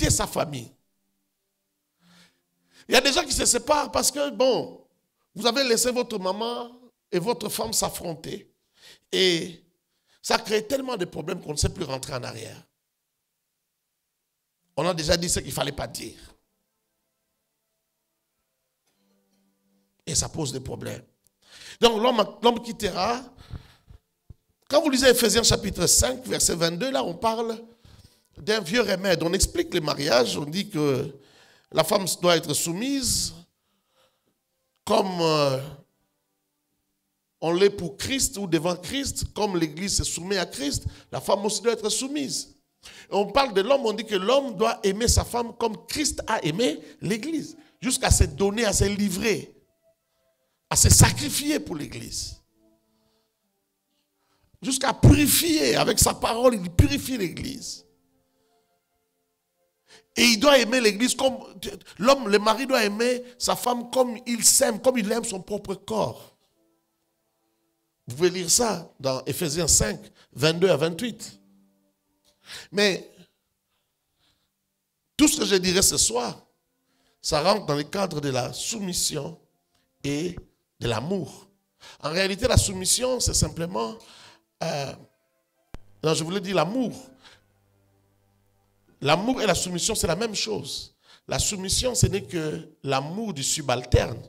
quitter sa famille. Il y a des gens qui se séparent parce que, bon, vous avez laissé votre maman et votre femme s'affronter. Et ça crée tellement de problèmes qu'on ne sait plus rentrer en arrière. On a déjà dit ce qu'il ne fallait pas dire. Et ça pose des problèmes. Donc l'homme quittera. Quand vous lisez Ephésiens chapitre 5, verset 22, là on parle d'un vieux remède. On explique les mariages, on dit que la femme doit être soumise comme on l'est pour Christ ou devant Christ, comme l'Église se soumet à Christ, la femme aussi doit être soumise. Et on parle de l'homme, on dit que l'homme doit aimer sa femme comme Christ a aimé l'Église, jusqu'à se donner, à se livrer, à se sacrifier pour l'Église. Jusqu'à purifier avec sa parole, il purifie l'Église. Et il doit aimer l'Église comme l'homme, le mari doit aimer sa femme comme il s'aime, comme il aime son propre corps. Vous pouvez lire ça dans Ephésiens 5, 22 à 28. Mais tout ce que je dirais ce soir, ça rentre dans le cadre de la soumission et de l'amour. En réalité, la soumission, c'est simplement... non, je voulais dire l'amour. L'amour et la soumission, c'est la même chose. La soumission, ce n'est que l'amour du subalterne.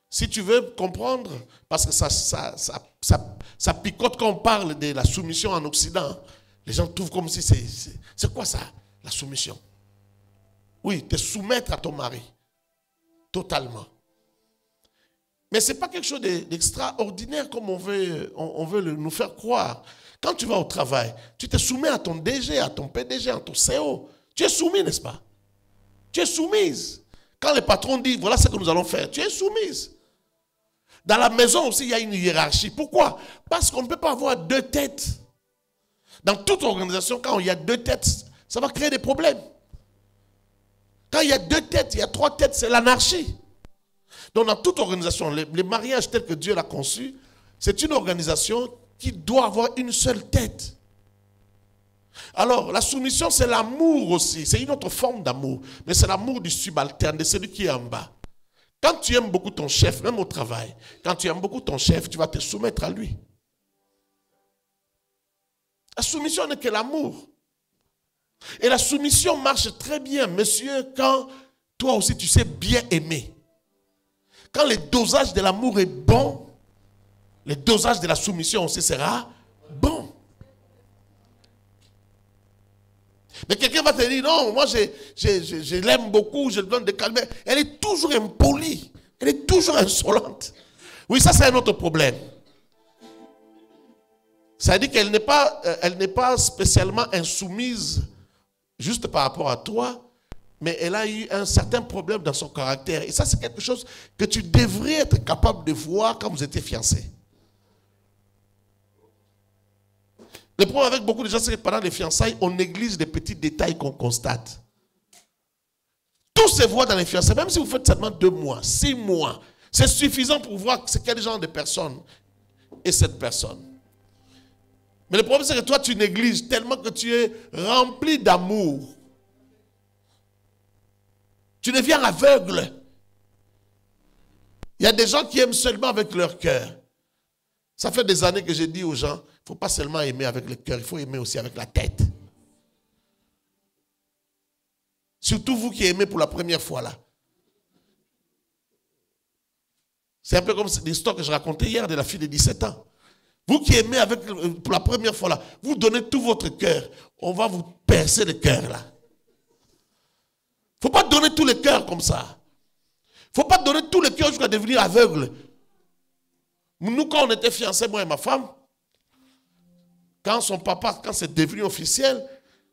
Si tu veux comprendre, parce que ça picote quand on parle de la soumission en Occident, les gens trouvent comme si c'est quoi ça, la soumission? Oui, te soumettre à ton mari, totalement. Mais ce n'est pas quelque chose d'extraordinaire comme on veut nous faire croire. Quand tu vas au travail, tu te soumets à ton DG, à ton PDG, à ton CO. Tu es soumis, n'est-ce pas? Tu es soumise. Quand le patron dit, voilà ce que nous allons faire, tu es soumise. Dans la maison aussi, il y a une hiérarchie. Pourquoi? Parce qu'on ne peut pas avoir deux têtes. Dans toute organisation, quand il y a deux têtes, ça va créer des problèmes. Quand il y a deux têtes, il y a trois têtes, c'est l'anarchie. Donc dans toute organisation, les mariages tels que Dieu l'a conçu, c'est une organisation qui doit avoir une seule tête. Alors la soumission, c'est l'amour aussi. C'est une autre forme d'amour. Mais c'est l'amour du subalterne, de celui qui est en bas. Quand tu aimes beaucoup ton chef, même au travail, quand tu aimes beaucoup ton chef, tu vas te soumettre à lui. La soumission n'est que l'amour. Et la soumission marche très bien, monsieur, quand toi aussi tu sais bien aimer. Quand le dosage de l'amour est bon, le dosage de la soumission aussi sera bon. Mais quelqu'un va te dire, non, moi je l'aime beaucoup, je lui donne des calmets. Elle est toujours impolie, elle est toujours insolente. Oui, ça c'est un autre problème. Ça veut dire qu'elle n'est pas spécialement insoumise juste par rapport à toi, mais elle a eu un certain problème dans son caractère. Et ça, c'est quelque chose que tu devrais être capable de voir quand vous étiez fiancés. Le problème avec beaucoup de gens, c'est que pendant les fiançailles, on néglige des petits détails qu'on constate. Tout se voit dans les fiançailles, même si vous faites seulement 2 mois, 6 mois, c'est suffisant pour voir c'est quel genre de personne est cette personne. Mais le problème, c'est que toi, tu négliges tellement que tu es rempli d'amour. Tu deviens aveugle. Il y a des gens qui aiment seulement avec leur cœur. Ça fait des années que je dis aux gens, il ne faut pas seulement aimer avec le cœur, il faut aimer aussi avec la tête. Surtout vous qui aimez pour la première fois là. C'est un peu comme l'histoire que je racontais hier de la fille de 17 ans. Vous qui aimez pour la première fois là, vous donnez tout votre cœur, on va vous percer le cœur là. Il ne faut pas donner tout le cœur comme ça. Il ne faut pas donner tout le cœur jusqu'à devenir aveugle. Nous, quand on était fiancés, moi et ma femme, quand son papa, quand c'est devenu officiel,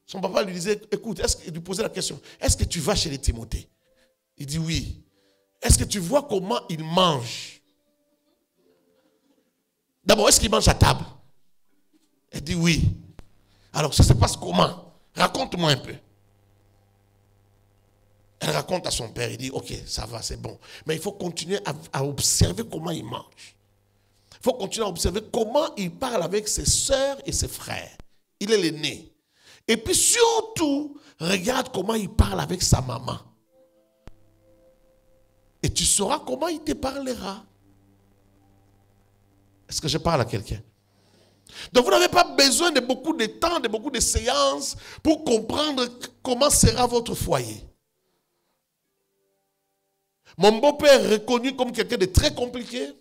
son papa lui disait, écoute, il lui posait la question, est-ce que tu vas chez les Timothée? Il dit oui. Est-ce que tu vois comment il mange? D'abord, est-ce qu'il mange à table? Elle dit oui. Alors, ça se passe comment? Raconte-moi un peu. Elle raconte à son père, il dit, ok, ça va, c'est bon. Mais il faut continuer à observer comment il mange. Il faut continuer à observer comment il parle avec ses sœurs et ses frères. Il est l'aîné. Et puis surtout, regarde comment il parle avec sa maman. Et tu sauras comment il te parlera. Est-ce que je parle à quelqu'un? Donc vous n'avez pas besoin de beaucoup de temps, de beaucoup de séances pour comprendre comment sera votre foyer. Mon beau-père est reconnu comme quelqu'un de très compliqué.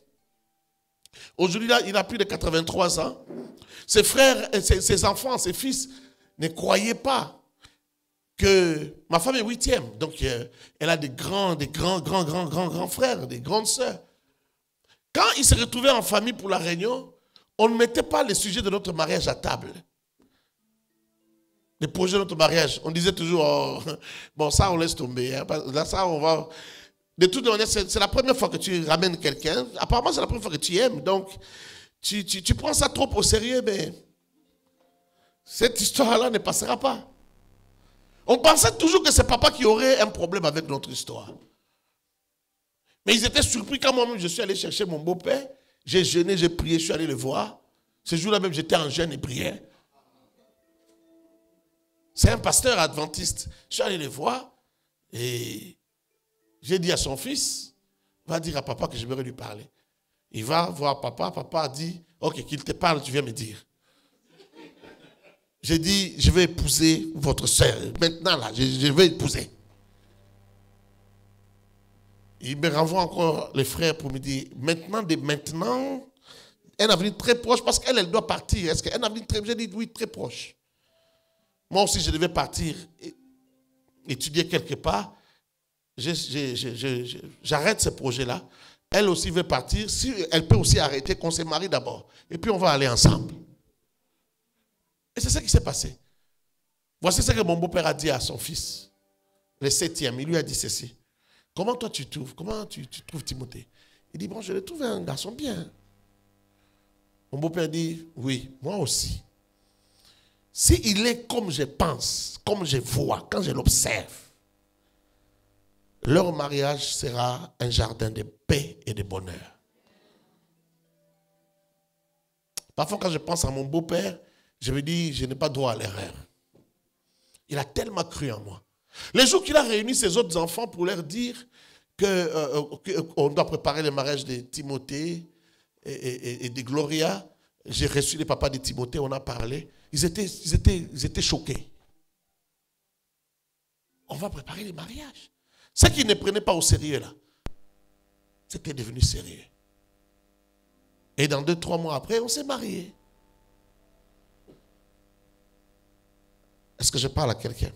Aujourd'hui, il a plus de 83 ans. Ses frères, ses enfants, ses fils ne croyaient pas que ma femme est 8e. Donc, elle a des grands frères, des grandes sœurs. Quand ils se retrouvaient en famille pour la réunion, on ne mettait pas les sujets de notre mariage à table. Les projets de notre mariage, on disait toujours, oh, bon, ça, on laisse tomber. Hein, là, ça, on va... De toute manière, c'est la première fois que tu ramènes quelqu'un. Apparemment, c'est la première fois que tu aimes. Donc, tu prends ça trop au sérieux, mais cette histoire-là ne passera pas. On pensait toujours que c'est papa qui aurait un problème avec notre histoire. Mais ils étaient surpris quand moi-même je suis allé chercher mon beau-père. J'ai jeûné, j'ai prié, je suis allé le voir. Ce jour-là même, j'étais en jeûne et prière. C'est un pasteur adventiste. Je suis allé le voir et j'ai dit à son fils, va dire à papa que j'aimerais lui parler. Il va voir papa. Papa a dit, ok, qu'il te parle, tu viens me dire. J'ai dit, je vais épouser votre soeur. Maintenant, là, je vais épouser. Il me renvoie encore les frères pour me dire, maintenant, un avenir très proche, parce qu'elle, elle doit partir. Est-ce qu'un avenir très proche? J'ai dit, oui, très proche. Moi aussi, je devais partir, étudier quelque part. J'arrête ce projet-là. Elle aussi veut partir. Si elle peut aussi arrêter, qu'on se marie d'abord. Et puis, on va aller ensemble. Et c'est ça qui s'est passé. Voici ce que mon beau-père a dit à son fils, le 7e. Il lui a dit ceci. Comment toi tu trouves? Comment tu trouves Timothée? Il dit, bon, je le trouve un garçon bien. Mon beau-père dit, oui, moi aussi. S'il est comme je pense, comme je vois, quand je l'observe, leur mariage sera un jardin de paix et de bonheur. Parfois, quand je pense à mon beau-père, je me dis, je n'ai pas droit à l'erreur. Il a tellement cru en moi. Le jour qu'il a réuni ses autres enfants pour leur dire qu'on doit préparer le mariage de Timothée et de Gloria, j'ai reçu les papas de Timothée, on a parlé. Ils étaient choqués. On va préparer le mariage. Ce qu'ils ne prenaient pas au sérieux là, c'était devenu sérieux. Et dans 2-3 mois après, on s'est mariés. Est-ce que je parle à quelqu'un?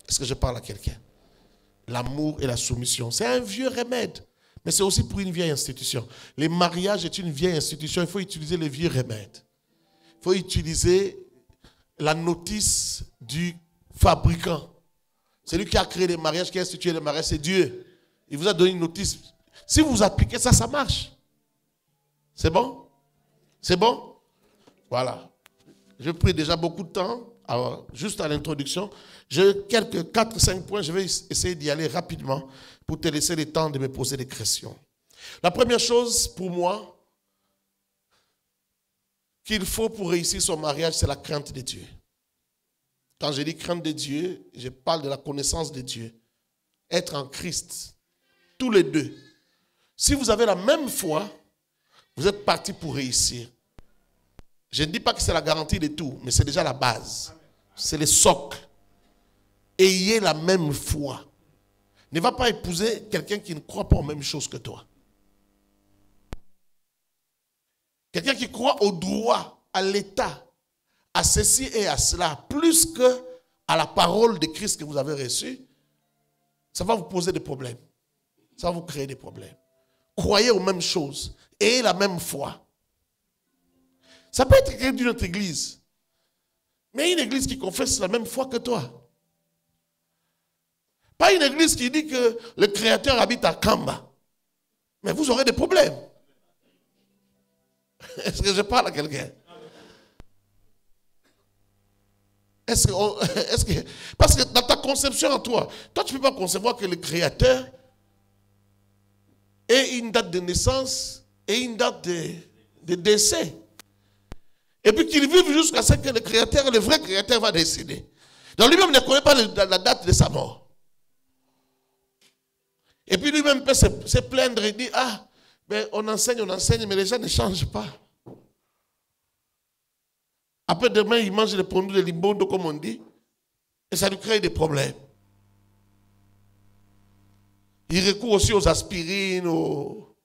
Est-ce que je parle à quelqu'un? L'amour et la soumission, c'est un vieux remède, mais c'est aussi pour une vieille institution. Le mariage est une vieille institution, il faut utiliser les vieux remèdes. Il faut utiliser la notice du fabricant. C'est lui qui a créé les mariages, qui a institué les mariages, c'est Dieu. Il vous a donné une notice. Si vous appliquez ça, ça marche. C'est bon? C'est bon? Voilà. J'ai pris déjà beaucoup de temps. Alors, juste à l'introduction, j'ai quelques 4-5 points, je vais essayer d'y aller rapidement pour te laisser le temps de me poser des questions. La première chose pour moi qu'il faut pour réussir son mariage, c'est la crainte de Dieu. Quand je dis crainte de Dieu, je parle de la connaissance de Dieu. Être en Christ, tous les deux. Si vous avez la même foi, vous êtes partis pour réussir. Je ne dis pas que c'est la garantie de tout, mais c'est déjà la base. C'est le socle. Ayez la même foi. Ne va pas épouser quelqu'un qui ne croit pas aux mêmes choses que toi. Quelqu'un qui croit au droit, à l'État, à ceci et à cela, plus que à la parole de Christ que vous avez reçue, ça va vous poser des problèmes. Ça va vous créer des problèmes. Croyez aux mêmes choses. Ayez la même foi. Ça peut être quelqu'un d'une autre église. Mais une église qui confesse la même foi que toi. Pas une église qui dit que le Créateur habite à Kamba. Mais vous aurez des problèmes. Est-ce que je parle à quelqu'un? Parce que dans ta conception en toi, tu ne peux pas concevoir que le Créateur ait une date de naissance et une date de décès. Et puis qu'il vive jusqu'à ce que le vrai Créateur va décider. Donc lui-même ne connaît pas la date de sa mort. Et puis lui-même peut se plaindre et dire, ah, ben on enseigne, mais les gens ne changent pas. Après demain, il mange les produits de Limbondo, comme on dit, et ça lui crée des problèmes. Il recourt aussi aux aspirines, aux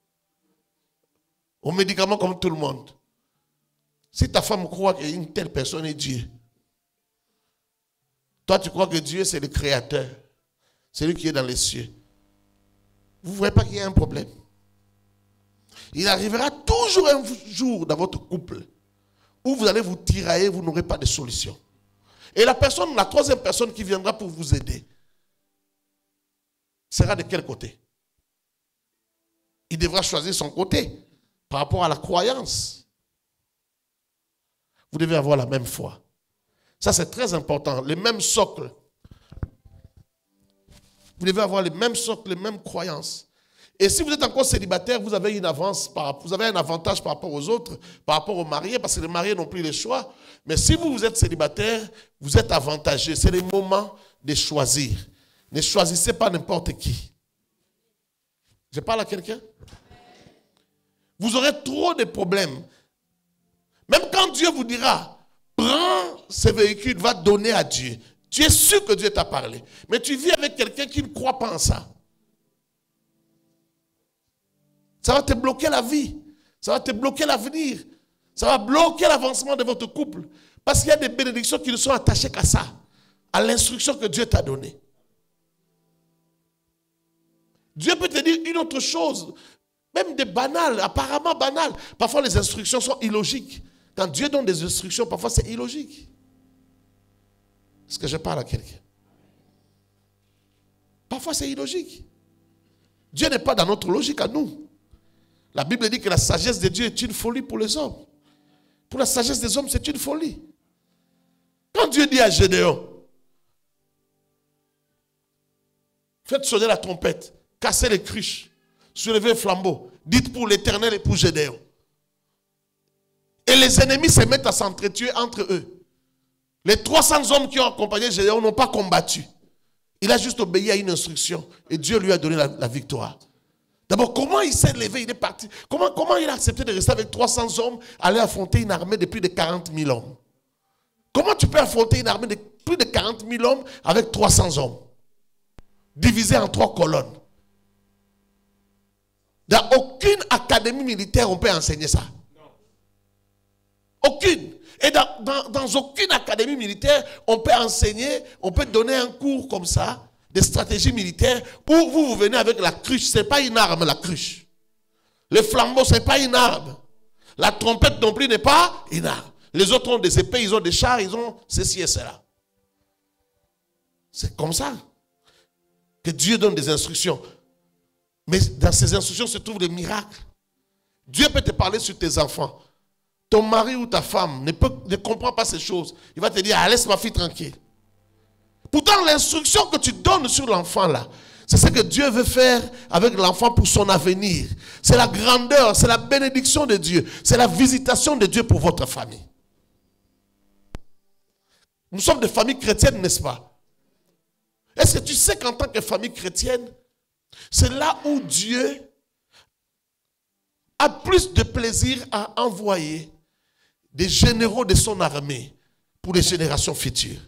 médicaments comme tout le monde. Si ta femme croit qu'une telle personne est Dieu, toi tu crois que Dieu c'est le créateur, c'est lui qui est dans les cieux. Vous ne voyez pas qu'il y a un problème? Il arrivera toujours un jour dans votre couple où vous allez vous tirailler, vous n'aurez pas de solution. Et la troisième personne qui viendra pour vous aider sera de quel côté? Il devra choisir son côté par rapport à la croyance. Vous devez avoir la même foi. Ça, c'est très important. Les mêmes socles. Vous devez avoir les mêmes socles, les mêmes croyances. Et si vous êtes encore célibataire, vous avez une avance, vous avez un avantage par rapport aux autres, par rapport aux mariés, parce que les mariés n'ont plus le choix. Mais si vous êtes célibataire, vous êtes avantagé. C'est le moment de choisir. Ne choisissez pas n'importe qui. Je parle à quelqu'un? Vous aurez trop de problèmes. Même quand Dieu vous dira, prends ce véhicule, va donner à Dieu. Tu es sûr que Dieu t'a parlé. Mais tu vis avec quelqu'un qui ne croit pas en ça. Ça va te bloquer la vie. Ça va te bloquer l'avenir. Ça va bloquer l'avancement de votre couple. Parce qu'il y a des bénédictions qui ne sont attachées qu'à ça. À l'instruction que Dieu t'a donnée. Dieu peut te dire une autre chose. Même des banales, apparemment banales. Parfois les instructions sont illogiques. Quand Dieu donne des instructions, parfois c'est illogique. Est-ce que je parle à quelqu'un? Parfois c'est illogique. Dieu n'est pas dans notre logique à nous. La Bible dit que la sagesse de Dieu est une folie pour les hommes. Pour la sagesse des hommes, c'est une folie. Quand Dieu dit à Gédéon, faites sonner la trompette, cassez les cruches, soulevez le flambeau, dites pour l'Éternel et pour Gédéon. Et les ennemis se mettent à s'entretuer entre eux. Les 300 hommes qui ont accompagné Gédéon n'ont pas combattu. Il a juste obéi à une instruction et Dieu lui a donné la victoire. D'abord, comment il s'est levé, il est parti. Comment il a accepté de rester avec 300 hommes, aller affronter une armée de plus de 40 000 hommes? Comment tu peux affronter une armée de plus de 40 000 hommes avec 300 hommes? Divisés en 3 colonnes. Dans aucune académie militaire, on peut enseigner ça. Aucune. Et dans aucune académie militaire, on peut enseigner, on peut donner un cours comme ça, des stratégies militaires, où vous venez avec la cruche. Ce n'est pas une arme, la cruche. Le flambeau, ce n'est pas une arme. La trompette non plus n'est pas une arme. Les autres ont des épées, ils ont des chars, ils ont ceci et cela. C'est comme ça que Dieu donne des instructions. Mais dans ces instructions se trouvent des miracles. Dieu peut te parler sur tes enfants. Ton mari ou ta femme ne comprend pas ces choses. Il va te dire, ah, laisse ma fille tranquille. Pourtant, l'instruction que tu donnes sur l'enfant là, c'est ce que Dieu veut faire avec l'enfant pour son avenir. C'est la grandeur, c'est la bénédiction de Dieu. C'est la visitation de Dieu pour votre famille. Nous sommes des familles chrétiennes, n'est-ce pas? Est-ce que tu sais qu'en tant que famille chrétienne, c'est là où Dieu a plus de plaisir à envoyer des généraux de son armée pour les générations futures.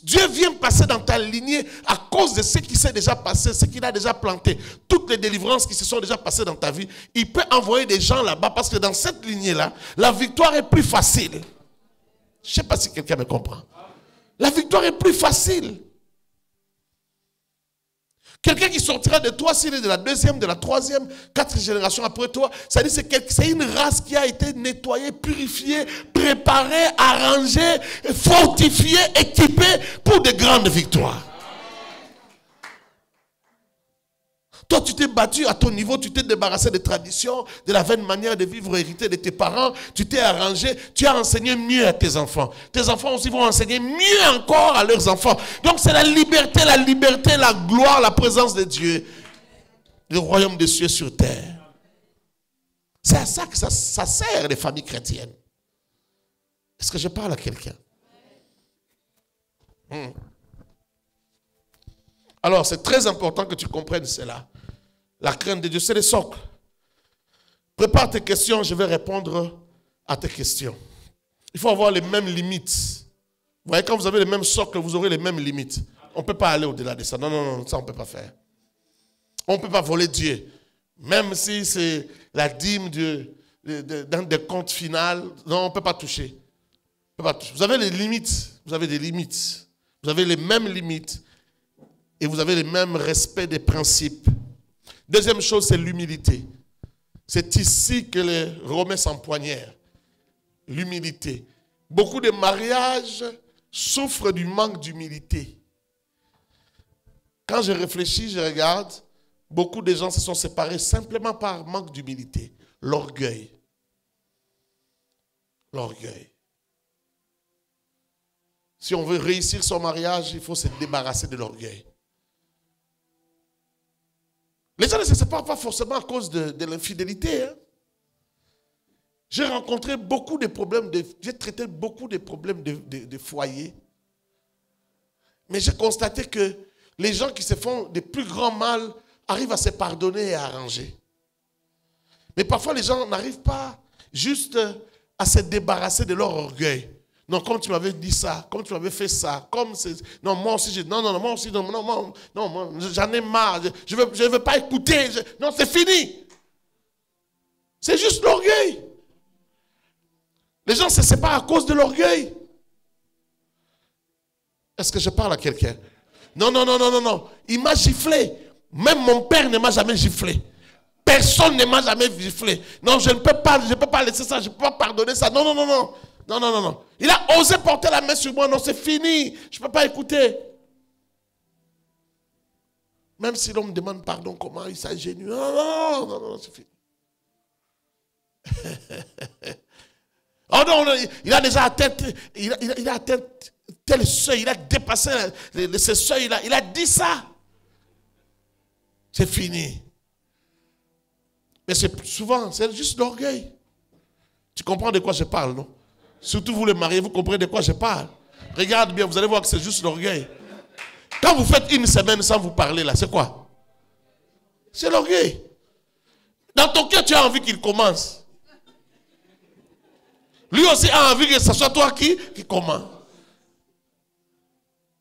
Dieu vient passer dans ta lignée à cause de ce qui s'est déjà passé, ce qu'il a déjà planté. Toutes les délivrances qui se sont déjà passées dans ta vie, il peut envoyer des gens là-bas parce que dans cette lignée-là, la victoire est plus facile. Je ne sais pas si quelqu'un me comprend. La victoire est plus facile. Quelqu'un qui sortira de toi, s'il est de la deuxième, de la troisième, 4 générations après toi, ça dit c'est une race qui a été nettoyée, purifiée, préparée, arrangée, fortifiée, équipée pour de grandes victoires. Toi, tu t'es battu à ton niveau, tu t'es débarrassé des traditions, de la vaine manière de vivre héritée de tes parents, tu t'es arrangé, tu as enseigné mieux à tes enfants. Tes enfants aussi vont enseigner mieux encore à leurs enfants. Donc c'est la liberté, la gloire, la présence de Dieu. Le royaume des cieux sur terre. C'est à ça que ça sert les familles chrétiennes. Est-ce que je parle à quelqu'un? Alors, c'est très important que tu comprennes cela. La crainte de Dieu, c'est le socle. Prépare tes questions, je vais répondre à tes questions. Il faut avoir les mêmes limites. Vous voyez, quand vous avez les mêmes socles, vous aurez les mêmes limites. On ne peut pas aller au-delà de ça. Non, non, non, ça on ne peut pas faire. On ne peut pas voler Dieu. Même si c'est la dîme d'un des comptes final, non, on ne peut pas toucher. On peut pas toucher. Vous avez les limites. Vous avez des limites. Vous avez les mêmes limites. Et vous avez le même respect des principes. Deuxième chose, c'est l'humilité. C'est ici que les Romains s'empoignèrent. L'humilité. Beaucoup de mariages souffrent du manque d'humilité. Quand je réfléchis, je regarde, beaucoup de gens se sont séparés simplement par manque d'humilité. L'orgueil. L'orgueil. Si on veut réussir son mariage, il faut se débarrasser de l'orgueil. Les gens ne se séparent pas forcément à cause de l'infidélité. Hein. J'ai rencontré beaucoup de problèmes, j'ai traité beaucoup de problèmes de foyer. Mais j'ai constaté que les gens qui se font des plus grands mal arrivent à se pardonner et à arranger. Mais parfois les gens n'arrivent pas juste à se débarrasser de leur orgueil. Non, comme tu m'avais dit ça, comme tu m'avais fait ça, comme c'est... Non, moi aussi, moi aussi, j'en ai marre, je veux pas écouter, non, c'est fini. C'est juste l'orgueil. Les gens se séparent à cause de l'orgueil. Est-ce que je parle à quelqu'un? Non, non, non, non, non, non. Il m'a giflé. Même mon père ne m'a jamais giflé. Personne ne m'a jamais giflé. Non, je ne peux pas laisser ça, je ne peux pas pardonner ça. Non, non, non, non. Non, non, non, non. Il a osé porter la main sur moi. Non, c'est fini. Je ne peux pas écouter. Même si l'homme demande pardon, comment il s'agénue. Non, non, non, non, non, c'est fini. Oh non, il a déjà atteint, il a atteint tel seuil, il a dépassé ce seuil-là. Il a dit ça. C'est fini. Mais souvent, c'est juste l'orgueil. Tu comprends de quoi je parle, non? Surtout vous les mariés, vous comprenez de quoi je parle. Regarde bien, vous allez voir que c'est juste l'orgueil. Quand vous faites une semaine sans vous parler, là, c'est quoi? C'est l'orgueil. Dans ton cœur, tu as envie qu'il commence. Lui aussi a envie que ce soit toi qui commence.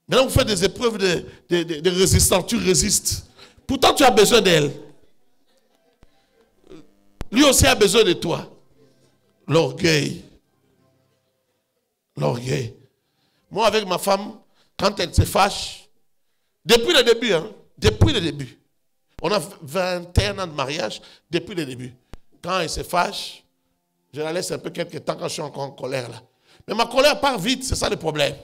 Maintenant, vous faites des épreuves de résistance. Tu résistes. Pourtant, tu as besoin d'elle. Lui aussi a besoin de toi. L'orgueil. L'orgueil. Moi, avec ma femme, quand elle se fâche, depuis le début, hein, depuis le début, on a 21 ans de mariage, depuis le début. Quand elle se fâche, je la laisse un peu quelques temps quand je suis encore en colère là. Mais ma colère part vite, c'est ça le problème.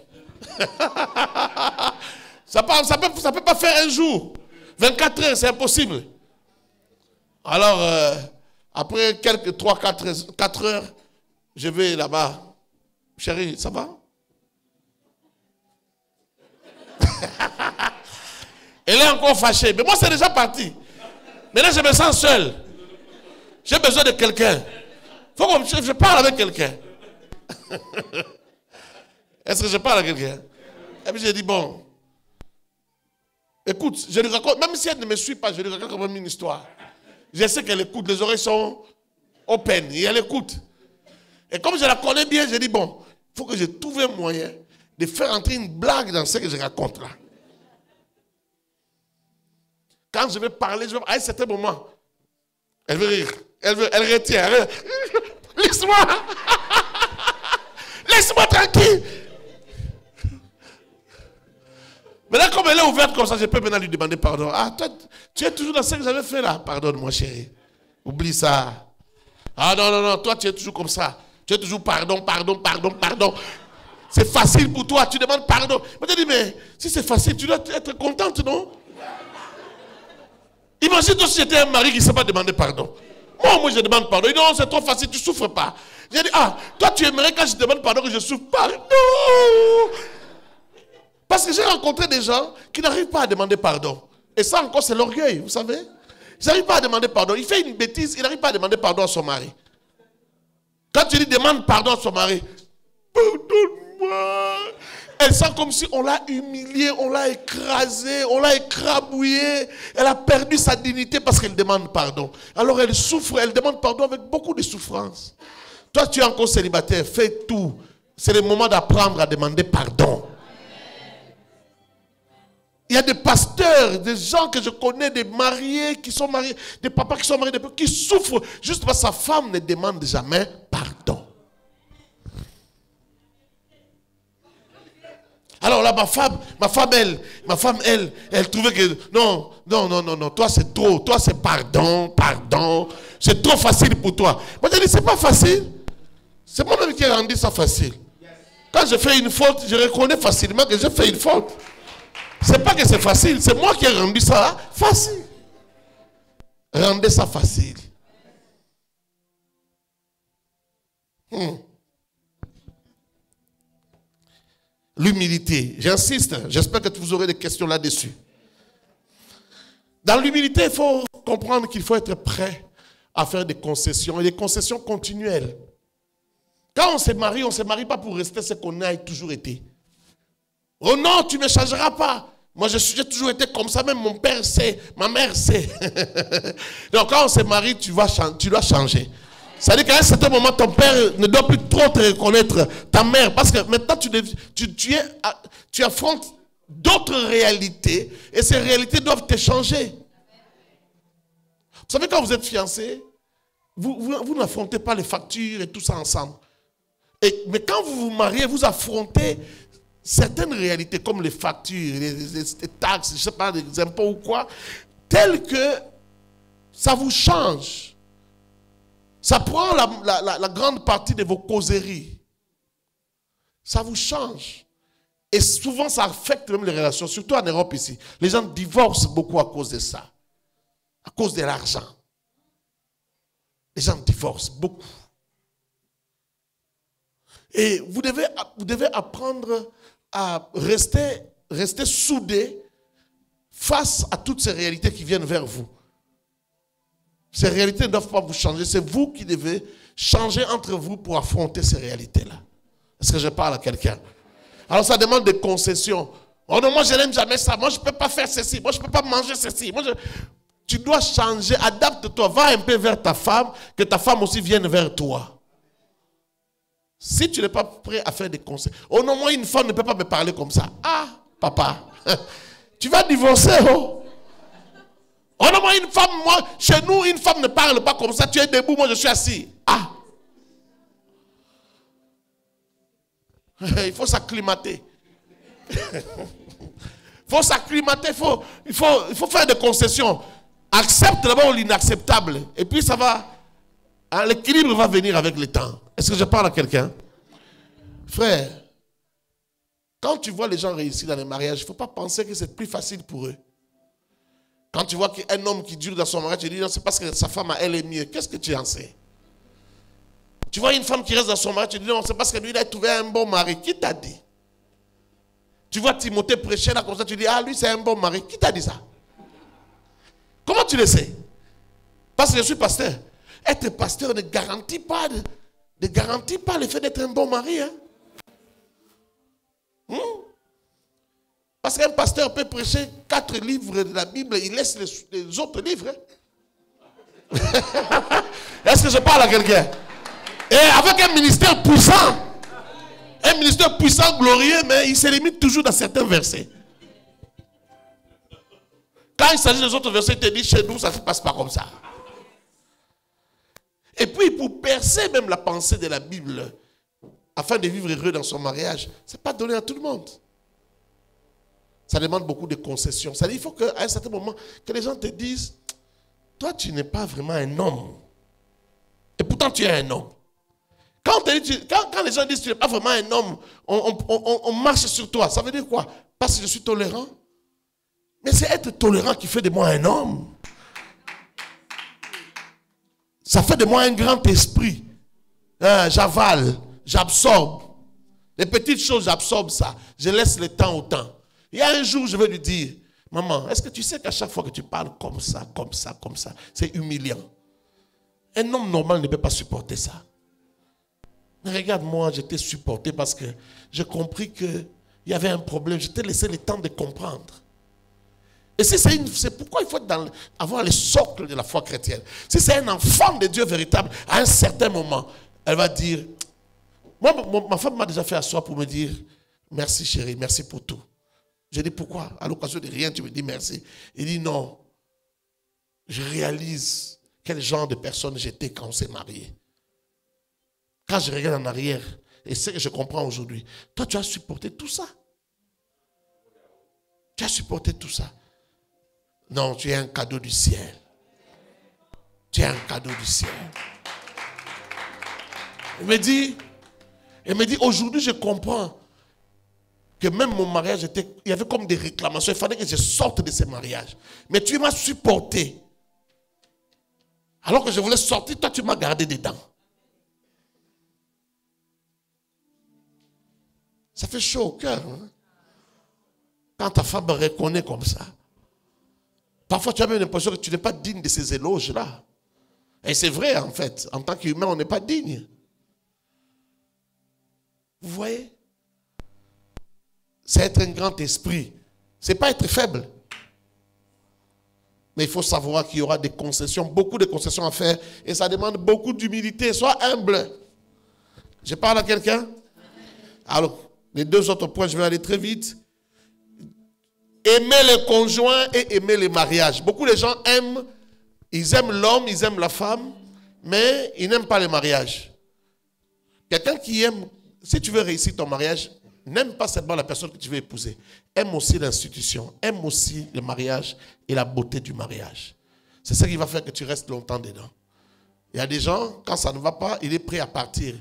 Ça peut pas faire un jour. 24 heures, c'est impossible. Alors, après quelques 4 heures, je vais là-bas. Chérie, ça va? Elle est encore fâchée. Mais moi, c'est déjà parti. Maintenant, je me sens seul. J'ai besoin de quelqu'un. Faut que je parle avec quelqu'un. Est-ce que je parle à quelqu'un? Et puis j'ai dit, bon, écoute, je lui raconte, même si elle ne me suit pas, je lui raconte quand même une histoire. Je sais qu'elle écoute, les oreilles sont open, et elle écoute. Et comme je la connais bien, j'ai dit, bon, il faut que je trouve un moyen de faire entrer une blague dans ce que je raconte là. Quand je vais parler, à un certain moment, elle veut rire. Elle retient. Laisse-moi. Laisse-moi tranquille. Maintenant, comme elle est ouverte comme ça, je peux maintenant lui demander pardon. Ah, toi, tu es toujours dans ce que j'avais fait là. Pardonne-moi, chérie. Oublie ça. Ah non, non, non, toi, tu es toujours comme ça. Tu es toujours pardon, pardon, pardon, pardon. C'est facile pour toi, tu demandes pardon. Je te dis, mais si c'est facile, tu dois être contente, non? Imagine-toi si j'étais un mari qui ne sait pas demander pardon. Moi, je demande pardon. Il dit, non, c'est trop facile, tu ne souffres pas. J'ai dit, ah, toi, tu aimerais quand je demande pardon que je souffre pas. Non! Parce que j'ai rencontré des gens qui n'arrivent pas à demander pardon. Et ça encore, c'est l'orgueil, vous savez. Ils n'arrivent pas à demander pardon. Il fait une bêtise, il n'arrive pas à demander pardon à son mari. Quand tu dis demande pardon à son mari, pardonne-moi. Elle sent comme si on l'a humiliée, on l'a écrasée, on l'a écrabouillée. Elle a perdu sa dignité parce qu'elle demande pardon. Alors elle souffre, elle demande pardon avec beaucoup de souffrance. Toi, tu es encore célibataire, fais tout. C'est le moment d'apprendre à demander pardon. Il y a des pasteurs, des gens que je connais, des mariés qui sont mariés, des papas qui sont mariés, qui souffrent juste parce que sa femme ne demande jamais pardon. Alors là, ma femme, elle trouvait que non, toi c'est trop, toi c'est pardon, c'est trop facile pour toi. Moi je dis, c'est pas facile. C'est moi-même qui ai rendu ça facile. Quand je fais une faute, je reconnais facilement que j'ai fait une faute. C'est pas que c'est facile, c'est moi qui ai rendu ça facile. Rendez ça facile. L'humilité, j'insiste, j'espère que vous aurez des questions là-dessus. Dans l'humilité, il faut comprendre qu'il faut être prêt à faire des concessions, et des concessions continuelles. Quand on se marie pas pour rester ce qu'on a toujours été. Oh non, tu ne me changeras pas. Moi, j'ai toujours été comme ça, même mon père sait, ma mère sait. Donc, quand on se marie, tu dois changer. C'est-à-dire qu'à un certain moment, ton père ne doit plus trop te reconnaître, ta mère, parce que maintenant, tu affrontes d'autres réalités, et ces réalités doivent te changer. Vous savez, quand vous êtes fiancés, vous n'affrontez pas les factures et tout ça ensemble. Mais quand vous vous mariez, vous affrontez certaines réalités comme les factures, les taxes, je ne sais pas, les impôts ou quoi, telles que ça vous change. Ça prend la grande partie de vos causeries. Ça vous change. Et souvent, ça affecte même les relations, surtout en Europe ici. Les gens divorcent beaucoup à cause de ça. À cause de l'argent. Les gens divorcent beaucoup. Et vous devez apprendre à rester soudés face à toutes ces réalités qui viennent vers vous. Ces réalités ne doivent pas vous changer. C'est vous qui devez changer entre vous pour affronter ces réalités-là. Est-ce que je parle à quelqu'un? Alors ça demande des concessions. Oh non, moi je n'aime jamais ça. Moi je ne peux pas faire ceci. Moi je ne peux pas manger ceci. Tu dois changer. Adapte-toi. Va un peu vers ta femme. Que ta femme aussi vienne vers toi. Si tu n'es pas prêt à faire des conseils. Oh non, moi une femme ne peut pas me parler comme ça. Ah, papa. Tu vas divorcer, oh. Oh non, moi une femme, chez nous, une femme ne parle pas comme ça. Tu es debout, moi je suis assis. Ah. Il faut s'acclimater. Il faut s'acclimater, il faut faire des concessions. Accepte d'abord l'inacceptable. Et puis ça va, l'équilibre va venir avec le temps. Est-ce que je parle à quelqu'un? Frère, quand tu vois les gens réussir dans les mariages, il ne faut pas penser que c'est plus facile pour eux. Quand tu vois qu'un homme qui dure dans son mariage, tu dis non, c'est parce que sa femme, elle est mieux. Qu'est-ce que tu en sais? Tu vois une femme qui reste dans son mariage, tu dis non, c'est parce que lui, il a trouvé un bon mari. Qui t'a dit? Tu vois Timothée prêcher là comme ça, tu dis ah, lui, c'est un bon mari. Qui t'a dit ça? Comment tu le sais? Parce que je suis pasteur. Être pasteur ne garantit pas le fait d'être un bon mari. Hein? Parce qu'un pasteur peut prêcher 4 livres de la Bible, il laisse les autres livres. Hein? Est-ce que je parle à quelqu'un? Et avec un ministère puissant, glorieux, mais il se limite toujours dans certains versets. Quand il s'agit des autres versets, il te dit chez nous, ça ne se passe pas comme ça. Et puis, pour percer même la pensée de la Bible, afin de vivre heureux dans son mariage, ce n'est pas donné à tout le monde. Ça demande beaucoup de concessions. Ça dit, il faut qu'à un certain moment, que les gens te disent, toi, tu n'es pas vraiment un homme. Et pourtant, tu es un homme. Quand les gens disent, tu n'es pas vraiment un homme, on marche sur toi. Ça veut dire quoi? Parce que je suis tolérant. Mais c'est être tolérant qui fait de moi un homme. Ça fait de moi un grand esprit. J'avale, j'absorbe. Les petites choses, j'absorbe ça. Je laisse le temps au temps. Il y a un jour, je vais lui dire, maman, est-ce que tu sais qu'à chaque fois que tu parles comme ça, c'est humiliant. Un homme normal ne peut pas supporter ça. Mais regarde-moi, je t'ai supporté parce que j'ai compris que il y avait un problème. Je t'ai laissé le temps de comprendre. Et si c'est pourquoi il faut avoir le socle de la foi chrétienne. Si c'est un enfant de Dieu véritable, à un certain moment, elle va dire, moi, ma femme m'a déjà fait asseoir pour me dire, merci chérie, merci pour tout. J'ai dit, pourquoi? À l'occasion de rien, tu me dis merci. Il dit, non, je réalise quel genre de personne j'étais quand on s'est marié. Quand je regarde en arrière, et ce que je comprends aujourd'hui, toi tu as supporté tout ça. Tu as supporté tout ça. Non, tu es un cadeau du ciel. Tu es un cadeau du ciel. Il me dit, aujourd'hui je comprends que même mon mariage il y avait comme des réclamations. Il fallait que je sorte de ce mariage. Mais tu m'as supporté. Alors que je voulais sortir, toi tu m'as gardé dedans. Ça fait chaud au cœur. Hein? Quand ta femme reconnaît comme ça. Parfois tu as même l'impression que tu n'es pas digne de ces éloges-là. Et c'est vrai en fait. En tant qu'humain, on n'est pas digne. Vous voyez? C'est être un grand esprit. Ce n'est pas être faible. Mais il faut savoir qu'il y aura des concessions, beaucoup de concessions à faire. Et ça demande beaucoup d'humilité. Sois humble. Je parle à quelqu'un? Alors, les deux autres points, je vais aller très vite. Aimer le conjoint et aimer le mariage. Beaucoup de gens aiment, ils aiment l'homme, ils aiment la femme, mais ils n'aiment pas le mariage. Quelqu'un qui aime, si tu veux réussir ton mariage, n'aime pas seulement la personne que tu veux épouser. Aime aussi l'institution, aime aussi le mariage et la beauté du mariage. C'est ça qui va faire que tu restes longtemps dedans. Il y a des gens, quand ça ne va pas, il est prêt à partir.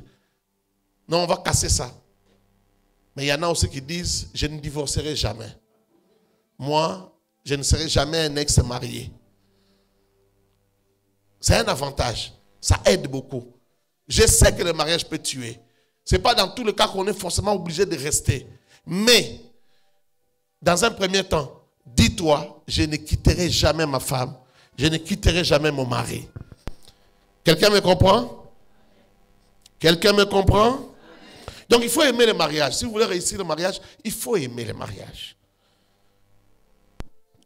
Non, on va casser ça. Mais il y en a aussi qui disent, je ne divorcerai jamais. Moi, je ne serai jamais un ex-marié. C'est un avantage. Ça aide beaucoup. Je sais que le mariage peut tuer. Ce n'est pas dans tous les cas qu'on est forcément obligé de rester. Mais, dans un premier temps, dis-toi, je ne quitterai jamais ma femme. Je ne quitterai jamais mon mari. Quelqu'un me comprend? Quelqu'un me comprend? Donc, il faut aimer le mariage. Si vous voulez réussir le mariage, il faut aimer le mariage.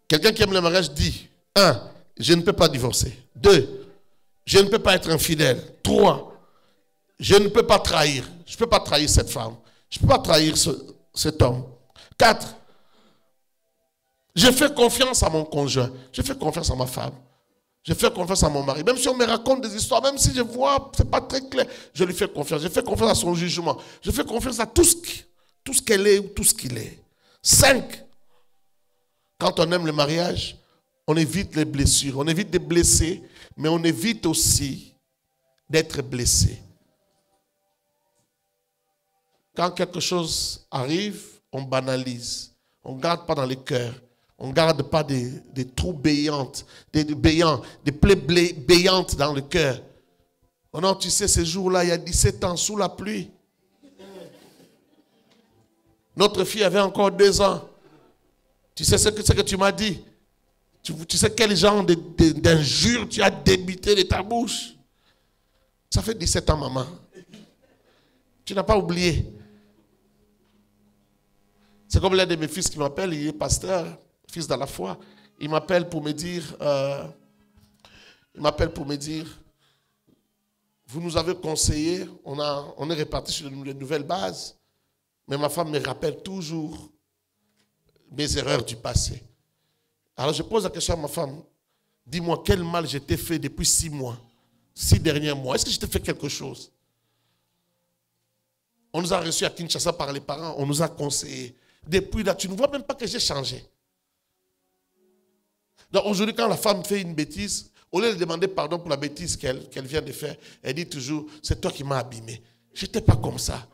Quelqu'un qui aime le mariage dit, 1, je ne peux pas divorcer. 2, je ne peux pas être infidèle. 3, je ne peux pas trahir. Je ne peux pas trahir cette femme. Je ne peux pas trahir cet homme. 4, je fais confiance à mon conjoint. Je fais confiance à ma femme. Je fais confiance à mon mari. Même si on me raconte des histoires, même si je vois, ce n'est pas très clair, je lui fais confiance. Je fais confiance à son jugement. Je fais confiance à tout ce qu'elle est ou tout ce qu'il est. 5, quand on aime le mariage, on évite les blessures. On évite de blesser, mais on évite aussi d'être blessé. Quand quelque chose arrive, on banalise. On ne garde pas dans le cœur. On ne garde pas des trous béants, des plaies béantes dans le cœur. Oh non, tu sais, ce jour-là, il y a 17 ans, sous la pluie. Notre fille avait encore 2 ans. Tu sais ce que tu m'as dit? Tu sais quel genre d'injures tu as débité de ta bouche? Ça fait 17 ans, maman. Tu n'as pas oublié. C'est comme l'un de mes fils qui m'appelle, il est pasteur, fils dans la foi. Il m'appelle pour me dire, vous nous avez conseillé, on est reparti sur de nouvelles bases, mais ma femme me rappelle toujours mes erreurs du passé. Alors je pose la question à ma femme, dis-moi quel mal je t'ai fait depuis 6 mois, 6 derniers mois. Est-ce que je t'ai fait quelque chose? On nous a reçus à Kinshasa par les parents, on nous a conseillé. Depuis là, tu ne vois même pas que j'ai changé. Donc aujourd'hui, quand la femme fait une bêtise, au lieu de demander pardon pour la bêtise qu'elle vient de faire, elle dit toujours, c'est toi qui m'as abîmé. Je n'étais pas comme ça.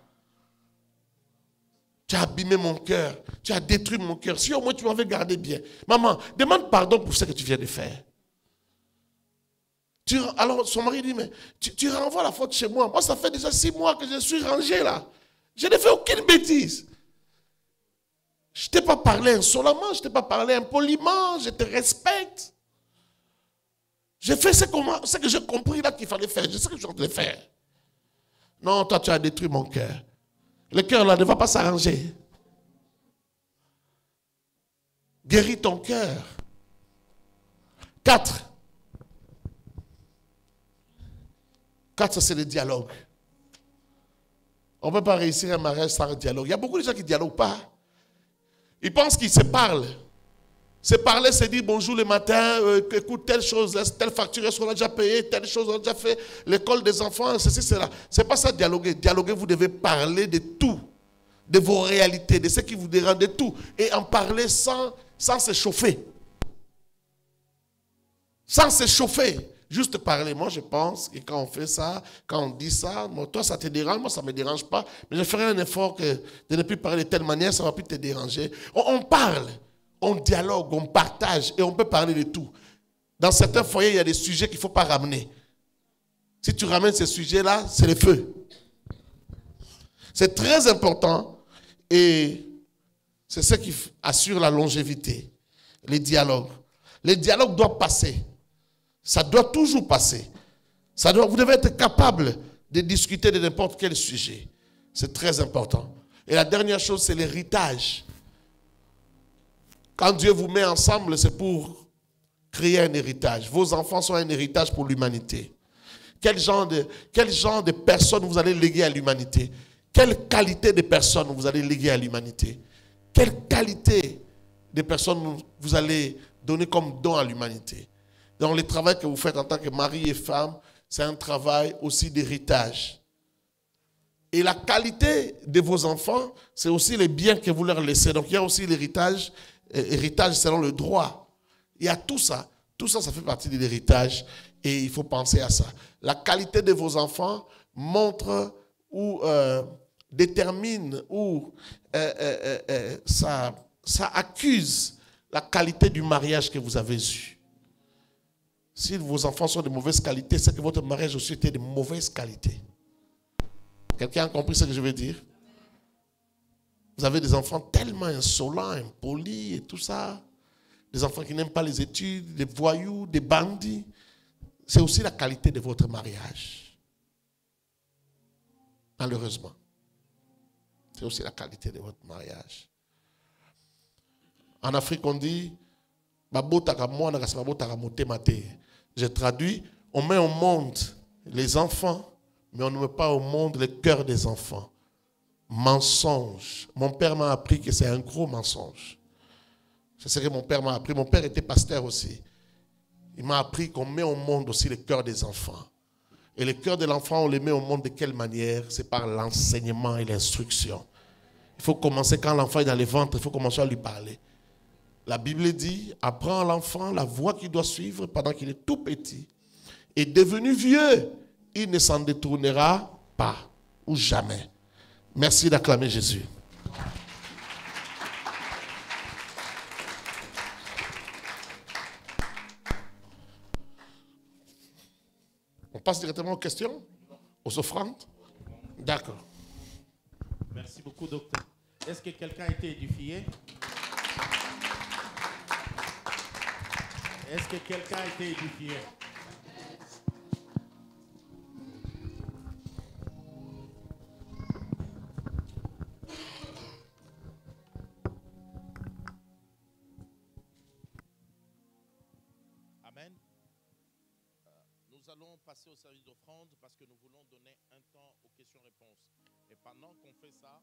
Tu as abîmé mon cœur. Tu as détruit mon cœur. Si au moins tu m'avais gardé bien. Maman, demande pardon pour ce que tu viens de faire. Alors son mari dit, mais tu renvoies la faute chez moi. Moi, ça fait déjà 6 mois que je suis rangé là. Je n'ai fait aucune bêtise. Je ne t'ai pas parlé insolemment, je ne t'ai pas parlé impoliment, je te respecte. J'ai fait ce que j'ai compris là qu'il fallait faire. Je sais que je dois faire. Non, toi tu as détruit mon cœur. Le cœur là ne va pas s'arranger. guérit ton cœur. 4. 4, c'est le dialogue. On ne peut pas réussir un mariage sans dialogue. Il y a beaucoup de gens qui ne dialoguent pas. Ils pensent qu'ils se parlent. Se parler, c'est dire bonjour le matin, écoute, telle chose, telle facture, est-ce qu'on a déjà payé, telle chose, on a déjà fait, l'école des enfants, ceci, cela. Ce n'est pas ça dialoguer. Dialoguer, vous devez parler de tout, de vos réalités, de ce qui vous dérange, de tout. Et en parler sans se chauffer. Sans se chauffer. Juste parler. Moi, je pense que quand on fait ça, quand on dit ça, moi, toi, ça te dérange, moi, ça ne me dérange pas. Mais je ferai un effort de ne plus parler de telle manière, ça ne va plus te déranger. On parle, on dialogue, on partage et on peut parler de tout. Dans certains foyers, il y a des sujets qu'il ne faut pas ramener. Si tu ramènes ces sujets-là, c'est le feu. C'est très important et c'est ce qui assure la longévité. Les dialogues. Les dialogues doivent passer. Ça doit toujours passer. Vous devez être capable de discuter de n'importe quel sujet. C'est très important. Et la dernière chose, c'est l'héritage. Quand Dieu vous met ensemble, c'est pour créer un héritage. Vos enfants sont un héritage pour l'humanité. Quel genre de personnes vous allez léguer à l'humanité? Quelle qualité de personnes vous allez léguer à l'humanité? Quelle qualité de personnes vous allez donner comme don à l'humanité? Donc le travail que vous faites en tant que mari et femme, c'est un travail aussi d'héritage. Et la qualité de vos enfants, c'est aussi les biens que vous leur laissez. Donc il y a aussi l'héritage, héritage selon le droit. Il y a tout ça. Tout ça, ça fait partie de l'héritage et il faut penser à ça. La qualité de vos enfants montre ou détermine ou ça accuse la qualité du mariage que vous avez eu. Si vos enfants sont de mauvaise qualité, c'est que votre mariage aussi était de mauvaise qualité. Quelqu'un a compris ce que je veux dire? Vous avez des enfants tellement insolents, impolis et tout ça. Des enfants qui n'aiment pas les études, des voyous, des bandits. C'est aussi la qualité de votre mariage. Malheureusement. C'est aussi la qualité de votre mariage. En Afrique, on dit je traduis, on met au monde les enfants, mais on ne met pas au monde le cœur des enfants. Mensonge. Mon père m'a appris que c'est un gros mensonge. C'est ce que mon père m'a appris. Mon père était pasteur aussi. Il m'a appris qu'on met au monde aussi le cœur des enfants. Et le cœur de l'enfant, on le met au monde de quelle manière? C'est par l'enseignement et l'instruction. Il faut commencer quand l'enfant est dans le ventre, il faut commencer à lui parler. La Bible dit, apprends à l'enfant la voie qu'il doit suivre pendant qu'il est tout petit. Et devenu vieux, il ne s'en détournera pas, ou jamais. Merci d'acclamer Jésus. On passe directement aux questions, aux offrandes. D'accord. Merci beaucoup, docteur. Est-ce que quelqu'un a été édifié? Est-ce que quelqu'un a été édifié? Amen. Nous allons passer au service d'offrande parce que nous voulons donner un temps aux questions-réponses. Et pendant qu'on fait ça,